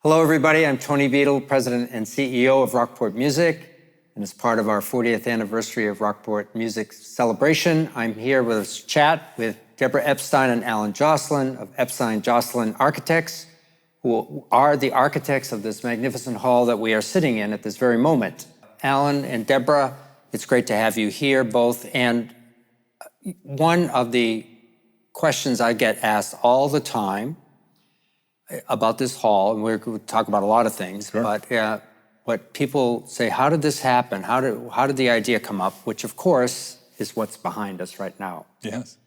Hello, everybody. I'm Tony Beadle, President and CEO of Rockport Music. And as part of our 40th anniversary of Rockport Music celebration, I'm here with a chat with Deborah Epstein and Alan Joslin of Epstein Joslin Architects, who are the architects of this magnificent hall that we are sitting in at this very moment. Alan and Deborah, it's great to have you here both. And one of the questions I get asked all the time about this hall, and we're going to talk about a lot of things, sure. But what people say, how did this happen? How did the idea come up? Which, of course, is what's behind us right now. Yes.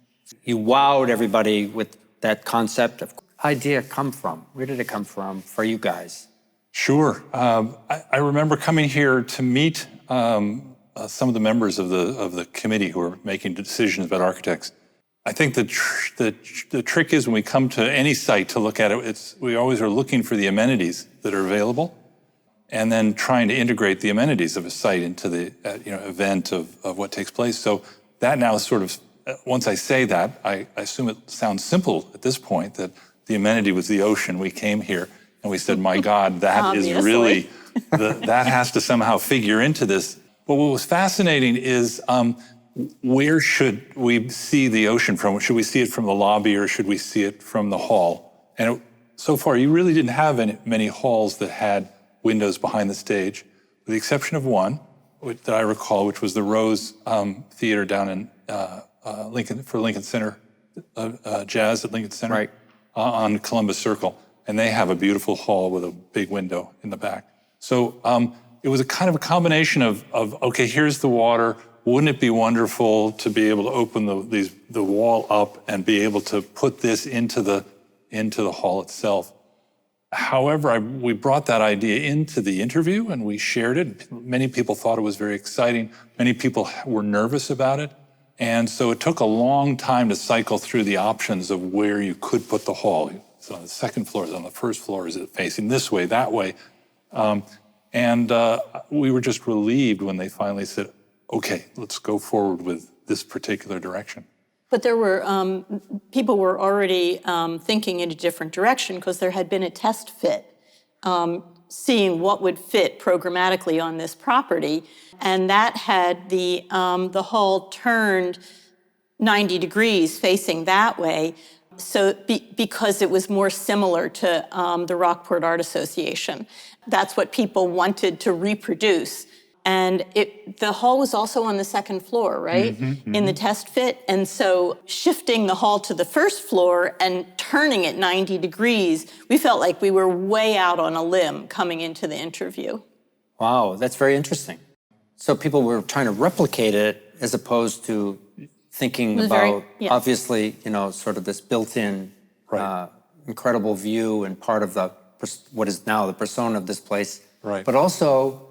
You wowed everybody with that concept. Of idea come from? Where did it come from for you guys? Sure. I remember coming here to meet some of the members of the committee who are making decisions about architects. I think the trick is when we come to any site to look at it, we always are looking for the amenities that are available, and then trying to integrate the amenities of a site into the event of what takes place. So that now is sort of, once I say that, I assume it sounds simple at this point, that the amenity was the ocean. We came here and we said, my God, that is really, that has to somehow figure into this. But what was fascinating is, where should we see the ocean from? Should we see it from the lobby or should we see it from the hall? And so far, you really didn't have many halls that had windows behind the stage, with the exception of one that I recall, which was the Rose Theater down in Lincoln Center, Jazz at Lincoln Center, right. On Columbus Circle. And they have a beautiful hall with a big window in the back. So it was a kind of a combination of okay, here's the water. Wouldn't it be wonderful to be able to open the wall up and be able to put this into the hall itself? However, we brought that idea into the interview and we shared it. Many people thought it was very exciting. Many people were nervous about it. And so it took a long time to cycle through the options of where you could put the hall. Is it on the second floor? Is it on the first floor? Is it facing this way, that way? And we were just relieved when they finally said, okay, let's go forward with this particular direction. But there were, people were already thinking in a different direction because there had been a test fit, seeing what would fit programmatically on this property. And that had the hall turned 90 degrees facing that way. So because it was more similar to the Rockport Art Association. That's what people wanted to reproduce. And the hall was also on the second floor, right? Mm-hmm, mm-hmm. In the test fit. And so shifting the hall to the first floor and turning it 90 degrees, we felt like we were way out on a limb coming into the interview. Wow, that's very interesting. So people were trying to replicate it as opposed to thinking about, obviously, sort of this built-in right. incredible view and part of what is now the persona of this place. Right. But also,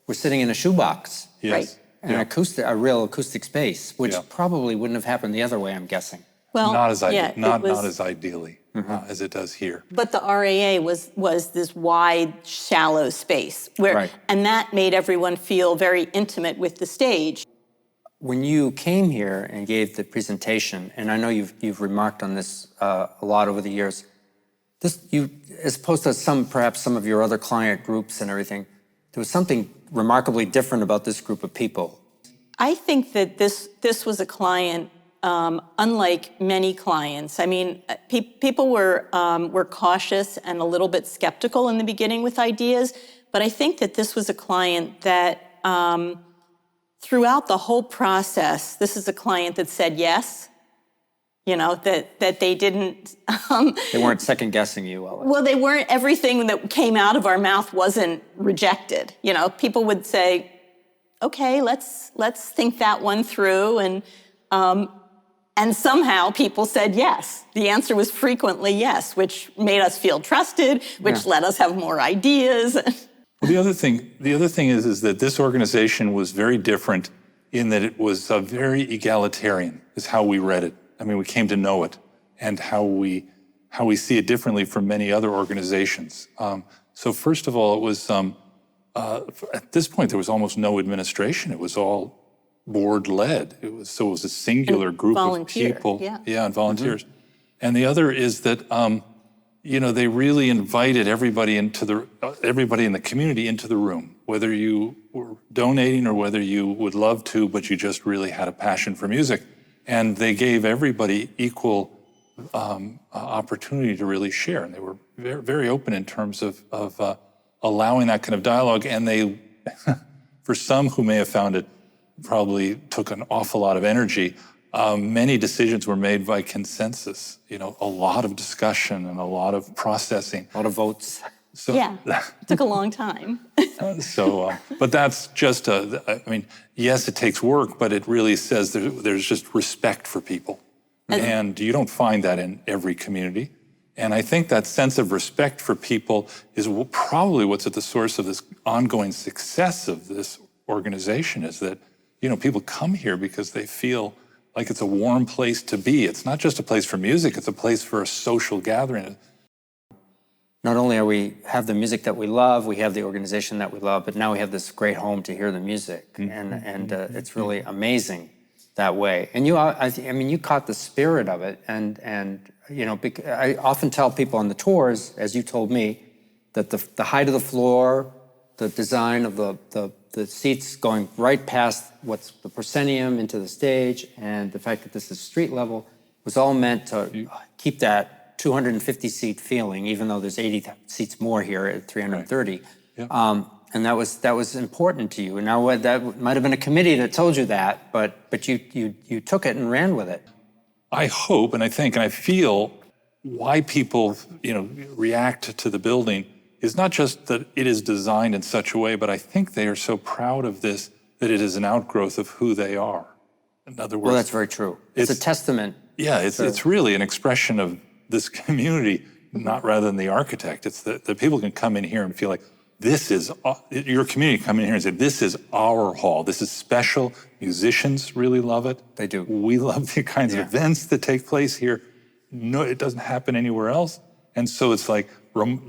we're sitting in a shoebox, yes. right? And a real acoustic space, which probably wouldn't have happened the other way, I'm guessing. Well, not as ideally as it does here. But the RAA was this wide, shallow space, and that made everyone feel very intimate with the stage. When you came here and gave the presentation, and I know you've remarked on this a lot over the years, as opposed to perhaps some of your other client groups and everything, there was something remarkably different about this group of people. I think that this was a client unlike many clients. I mean, people were cautious and a little bit skeptical in the beginning with ideas, but I think that this was a client that throughout the whole process, this is a client that said yes. That they didn't... they weren't second-guessing you. Well, they weren't, everything that came out of our mouth wasn't rejected. People would say, okay, let's think that one through. And somehow people said yes. The answer was frequently yes, which made us feel trusted, which let us have more ideas. Well, the other thing is that this organization was very different in that it was very egalitarian, is how we read it. I mean, we came to know it and how we see it differently from many other organizations. So first of all, it was, at this point, there was almost no administration. It was all board-led. It was a singular group of people. And volunteers. And the other is that they really invited everybody in the community into the room, whether you were donating or whether you would love to, but you just really had a passion for music. And they gave everybody equal opportunity to really share. And they were very, very open in terms of allowing that kind of dialogue. And they, for some who may have found it probably took an awful lot of energy, many decisions were made by consensus, a lot of discussion and a lot of processing. A lot of votes. So, Yeah, it took a long time. But that's just yes, it takes work, but it really says there's just respect for people. And you don't find that in every community. And I think that sense of respect for people is probably what's at the source of this ongoing success of this organization, is that, people come here because they feel like it's a warm place to be. It's not just a place for music, it's a place for a social gathering. Not only have the music that we love, we have the organization that we love, but now we have this great home to hear the music, and it's really amazing that way. And you caught the spirit of it, and I often tell people on the tours, as you told me, that the height of the floor, the design of the seats going right past what's the proscenium into the stage, and the fact that this is street level was all meant to keep that 250-seat feeling, even though there's 80 seats more here at 330. Right. Yeah. And that was important to you. And now that might have been a committee that told you that, but you took it and ran with it. I hope, and I think, and I feel why people react to the building is not just that it is designed in such a way, but I think they are so proud of this that it is an outgrowth of who they are. In other words, well, that's very true. It's a testament. Yeah, it's really an expression of this community, not rather than the architect. It's that people can come in here and feel like this is your community. Come in here and say, this is our hall. This is special. Musicians really love it. They do. We love the kinds of events that take place here. No, it doesn't happen anywhere else. And so it's like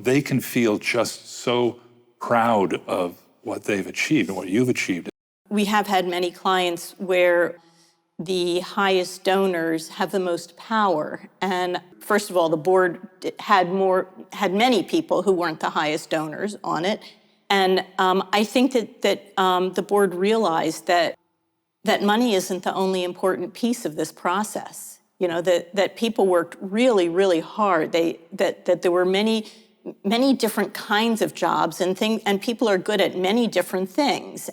they can feel just so proud of what they've achieved and what you've achieved. We have had many clients where the highest donors have the most power. And first of all, the board had many people who weren't the highest donors on it. And I think that the board realized that money isn't the only important piece of this process. That people worked really, really hard. That there were many different kinds of jobs and people are good at many different things.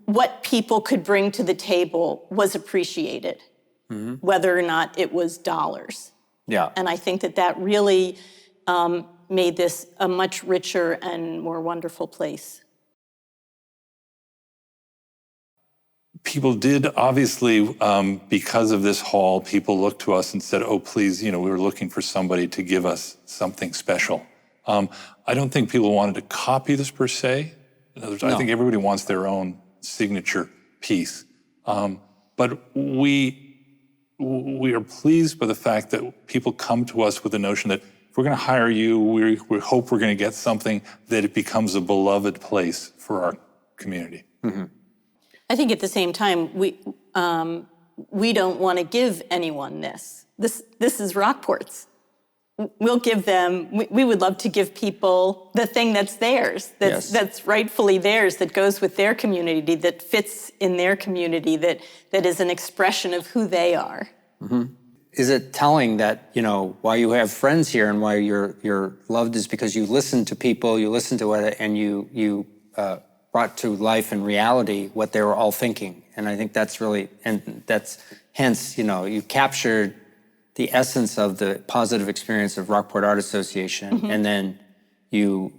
What people could bring to the table was appreciated, whether or not it was dollars. Yeah. And I think that really made this a much richer and more wonderful place. People did, obviously, because of this hall, people looked to us and said, oh, please, we were looking for somebody to give us something special. I don't think people wanted to copy this per se. In other words, I think everybody wants their own signature piece. But we are pleased by the fact that people come to us with the notion that if we're going to hire you, we hope we're going to get something that it becomes a beloved place for our community. Mm-hmm. I think at the same time, we don't want to give anyone this. This is Rockport's. We'll give them, we would love to give people the thing that's theirs, that's rightfully theirs, that goes with their community, that fits in their community, that is an expression of who they are. Mm-hmm. Is it telling that, why you have friends here and why you're loved is because you listen to people, you listen to it, and you brought to life and reality what they were all thinking. And I think that's really, and that's hence, you captured the essence of the positive experience of Rockport Art Association, and then you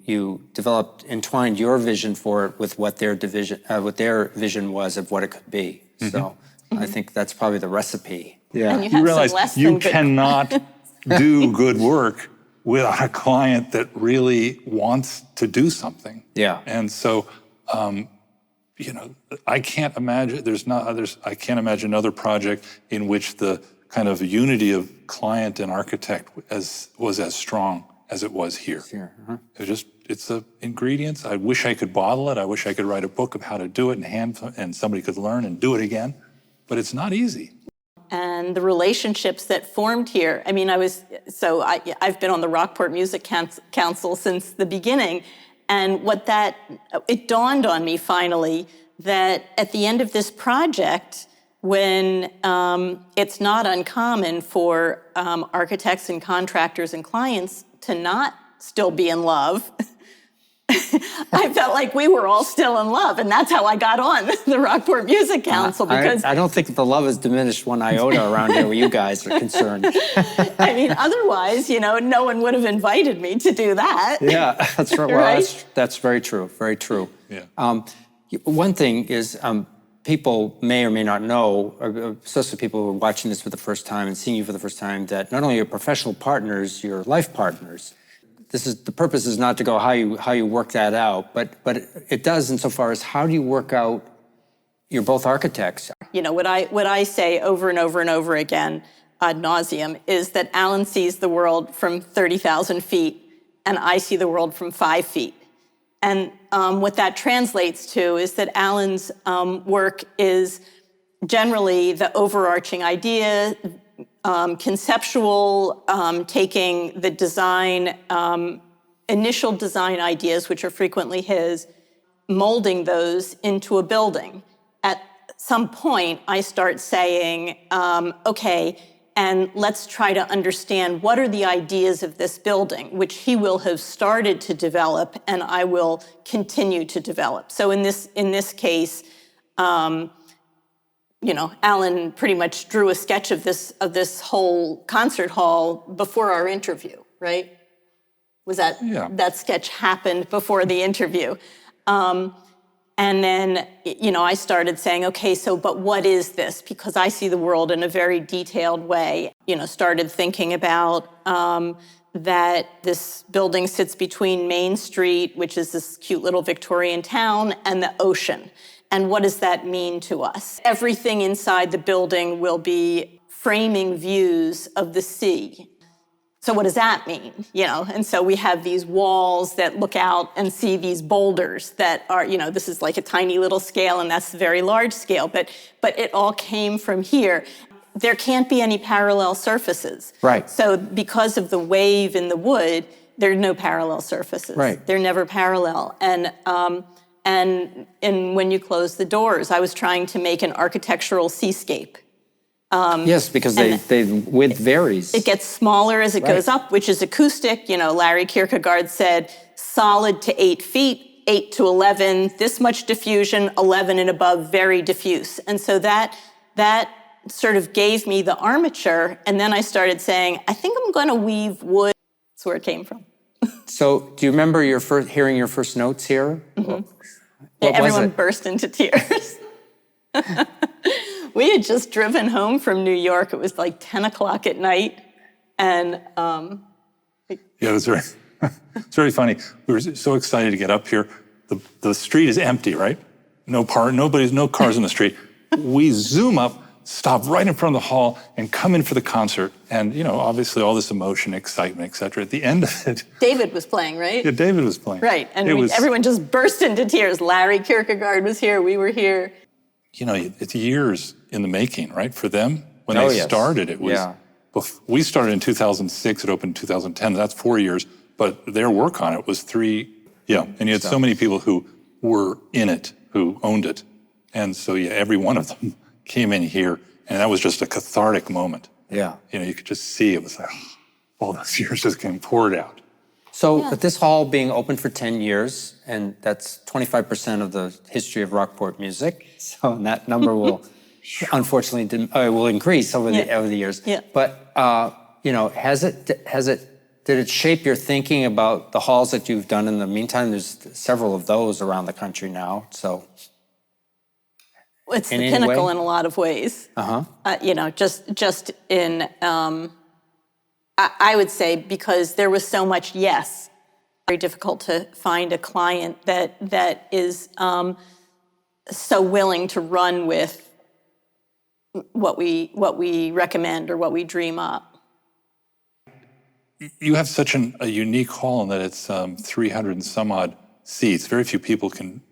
entwined your vision for it with what their vision was of what it could be. So I think that's probably the recipe. Yeah, and you realize you cannot do good work without a client that really wants to do something. Yeah, and so I can't imagine I can't imagine another project in which the kind of unity of client and architect was as strong as it was here. It's the ingredients. I wish I could bottle it. I wish I could write a book of how to do it and somebody could learn and do it again. But it's not easy. and the relationships that formed here. I mean, I've been on the Rockport Music Council since the beginning, and it dawned on me finally that at the end of this project, when it's not uncommon for architects and contractors and clients to not still be in love, I felt like we were all still in love, and that's how I got on the Rockport Music Council. Because I don't think the love has diminished one iota around here where you guys are concerned. I mean, otherwise, no one would have invited me to do that. Yeah, that's right. Well, Right? that's very true. Very true. Yeah. One thing is, people may or may not know, especially people who are watching this for the first time and seeing you for the first time, that not only are professional partners, you're life partners. The purpose is not to go how you work that out, but it does insofar as how do you work out. You're both architects. What I say over and over and over again ad nauseum is that Alan sees the world from 30,000 feet and I see the world from 5 feet. And what that translates to is that Alan's work is generally the overarching idea, conceptual, taking the design, initial design ideas, which are frequently his, molding those into a building. At some point, I start saying, okay, and let's try to understand what are the ideas of this building, which he will have started to develop and I will continue to develop. So in this case, Alan pretty much drew a sketch of this whole concert hall before our interview, right? Was that that sketch happened before the interview? And then, I started saying, okay, but what is this? Because I see the world in a very detailed way. Started thinking about that this building sits between Main Street, which is this cute little Victorian town, and the ocean. And what does that mean to us? Everything inside the building will be framing views of the sea. So what does that mean? And so we have these walls that look out and see these boulders that are, this is like a tiny little scale and that's a very large scale, but it all came from here. There can't be any parallel surfaces. Right. So because of the wave in the wood, there are no parallel surfaces. Right. They're never parallel. And when you close the doors, I was trying to make an architectural seascape. Yes, because the width varies. It gets smaller as it goes up, which is acoustic. Larry Kierkegaard said solid to 8 feet, 8 to 11, this much diffusion, 11 and above, very diffuse. And so that sort of gave me the armature. And then I started saying, I think I'm going to weave wood. That's where it came from. So do you remember hearing your first notes here? Mm-hmm. Everyone burst into tears. We had just driven home from New York. It was like 10 o'clock at night. And it was it's very funny. We were so excited to get up here. The street is empty, right? No cars in the street. We zoom up, stop right in front of the hall, and come in for the concert. And, obviously all this emotion, excitement, et cetera. At the end of it... David was playing, right? Yeah, David was playing. Right, and everyone just burst into tears. Larry Kierkegaard was here, we were here. It's years in the making, right? For them, when they started, it was... Yeah. We started in 2006, it opened in 2010, that's 4 years, but their work on it was 3, and you had so many people who were in it, who owned it. And so, every one of them came in here, and that was just a cathartic moment. Yeah. You could just see it was like, all those years just getting poured out. So, but this hall being open for 10 years, and that's 25% of the history of Rockport music. So that number will, unfortunately, will increase over the years. Yeah. But did it shape your thinking about the halls that you've done in the meantime? There's several of those around the country now. So. It's the pinnacle in a lot of ways. Just in. I would say because there was so much yes. Very difficult to find a client that is so willing to run with what we recommend or what we dream up. You have such a unique hall in that it's 300 and some odd seats. Very few people can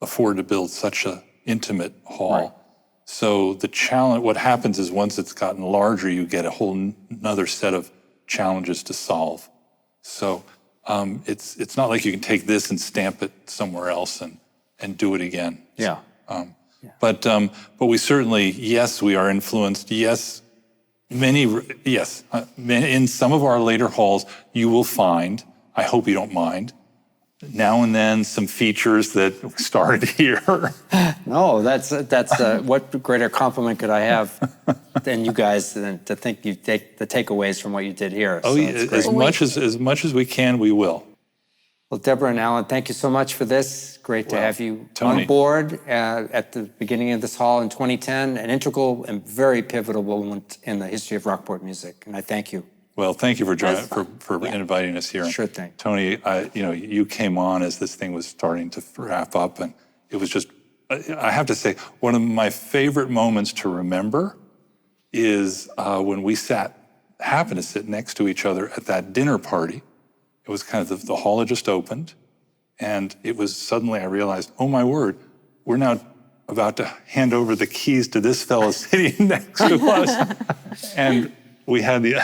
afford to build such an intimate hall. So the challenge, what happens is once it's gotten larger, you get a whole another set of challenges to solve. So it's not like you can take this and stamp it somewhere else and do it again. Yeah. But we certainly, yes, we are influenced. Yes, in some of our later halls, you will find, I hope you don't mind, now and then some features that started here. No, that's what greater compliment could I have than you guys than to think you take the takeaways from what you did here. Oh, So yeah, it's great. as much as we can, we will. Well, Deborah and Alan, thank you so much for this. Great to have you Tony. on board at the beginning of this hall in 2010, an integral and very pivotal moment in the history of Rockport music. And I thank you. Well, thank you for That's fun. for inviting us here. Sure thing. Tony, you came on as this thing was starting to wrap up, and it was just, I have to say, one of my favorite moments to remember is when we happened to sit next to each other at that dinner party. It was kind of the hall had just opened, and it was suddenly I realized, oh my word, we're now about to hand over the keys to this fellow sitting next to us. And we had the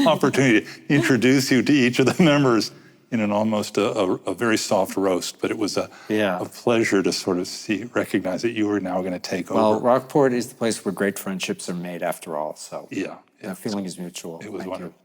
opportunity to introduce you to each of the members in an almost a very soft roast, but it was a pleasure to sort of recognize that you were now going to take over. Well, Rockport is the place where great friendships are made after all. So Yeah. the feeling is mutual. It was Thank you. wonderful.